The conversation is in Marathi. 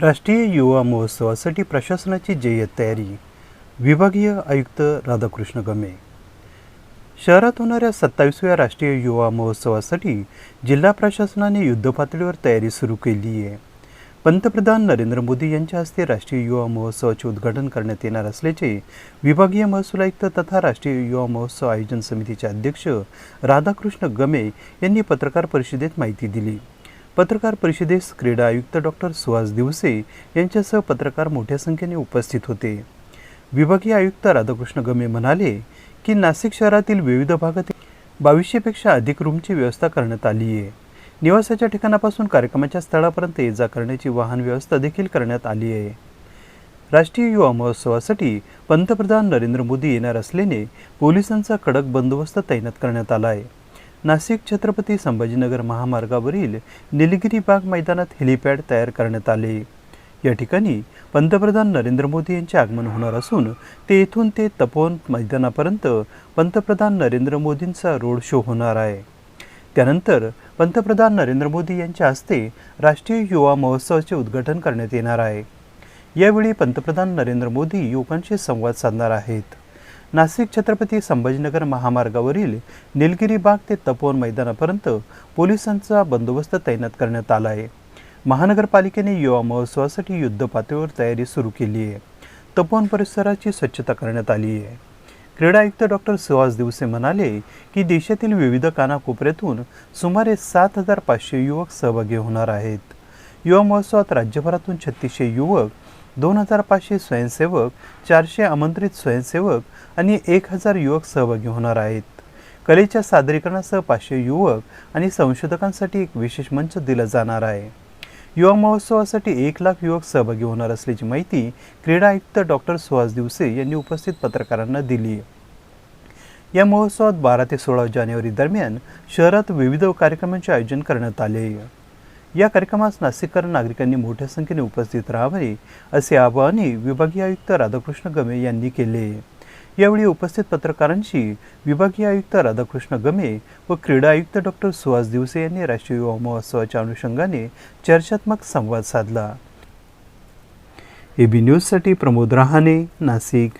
राष्ट्रीय युवा महोत्सवासाठी प्रशासनाची जय्यत तयारी. विभागीय आयुक्त राधाकृष्ण गमे. शहरात होणाऱ्या 27व्या राष्ट्रीय युवा महोत्सवासाठी जिल्हा प्रशासनाने युद्धपातळीवर तयारी सुरू केली आहे. पंतप्रधान नरेंद्र मोदी यांच्या हस्ते राष्ट्रीय युवा महोत्सवाचे उद्घाटन करण्यात येणार असल्याचे विभागीय महसूल आयुक्त तथा राष्ट्रीय युवा महोत्सव आयोजन समितीचे अध्यक्ष राधाकृष्ण गमे यांनी पत्रकार परिषदेत माहिती दिली. पत्रकार परिषदेस क्रीडा आयुक्त डॉक्टर सुहास दिवसे यांच्यासह पत्रकार मोठ्या संख्येने उपस्थित होते. विभागीय आयुक्त राधाकृष्ण गमे म्हणाले की नाशिक शहरातील विविध भागात 2200पेक्षा अधिक रूमची व्यवस्था करण्यात आली आहे. निवासाच्या ठिकाणापासून कार्यक्रमाच्या स्थळापर्यंत ये जा करण्याची वाहन व्यवस्था देखील करण्यात आली आहे. राष्ट्रीय युवा महोत्सवासाठी पंतप्रधान नरेंद्र मोदी येणार असल्याने पोलिसांचा कडक बंदोबस्त तैनात करण्यात आला आहे. नाशिक छत्रपती संभाजीनगर महामार्गावरील निलगिरी बाग मैदानात हेलिपॅड तयार करण्यात आले. या ठिकाणी पंतप्रधान नरेंद्र मोदी यांचे आगमन होणार असून येथून ते तपोवन मैदानापर्यंत पंतप्रधान नरेंद्र मोदींचा रोड शो होणार आहे. त्यानंतर पंतप्रधान नरेंद्र मोदी यांच्या हस्ते राष्ट्रीय युवा महोत्सवाचे उद्घाटन करण्यात येणार आहे. यावेळी पंतप्रधान नरेंद्र मोदी युवकांशी संवाद साधणार आहेत. नाशिक छत्रपती संभाजीनगर महामार्गावरील निलगिरी बाग ते तपोवन मैदानापर्यंत पोलिसांचा बंदोबस्त तैनात करण्यात आला आहे. महानगरपालिकेने युवा महोत्सवासाठी युद्धपातळीवर तयारी सुरू केली आहे. तपोवन परिसराची स्वच्छता करण्यात आली आहे. क्रीडा आयुक्त डॉक्टर सुहास दिवसे म्हणाले की देशातील विविध कानाकोपऱ्यातून सुमारे 7500 युवक सहभागी होणार आहेत. युवा महोत्सवात राज्यभरातून 3600 युवक, 2500 स्वयंसेवक, 400 आमंत्रित स्वयंसेवक आणि 1000 युवक सहभागी होणार आहेत. कलेच्या सादरीकरणासह 500 युवक आणि संशोधकांसाठी एक विशेष मंच दिला जाणार आहे. युवा महोत्सवासाठी 1 लाख युवक सहभागी होणार असल्याची माहिती क्रीडा आयुक्त डॉक्टर सुहास दिवसे यांनी उपस्थित पत्रकारांना दिली. या महोत्सवात 12 ते 16 जानेवारी दरम्यान शहरात विविध कार्यक्रमांचे आयोजन करण्यात आले. या कार्यक्रमास नाशिककर नागरिकांनी मोठ्या संख्येने उपस्थित राहावे असे आवाहनही विभागीय आयुक्त राधाकृष्ण गमे यांनी केले. यावेळी उपस्थित पत्रकारांशी विभागीय आयुक्त राधाकृष्ण गमे व क्रीडा आयुक्त डॉक्टर सुहास दिवसे यांनी राष्ट्रीय युवा महोत्सवाच्या अनुषंगाने चर्चात्मक संवाद साधला. AB न्यूजसाठी प्रमोद रहाणे, नाशिक.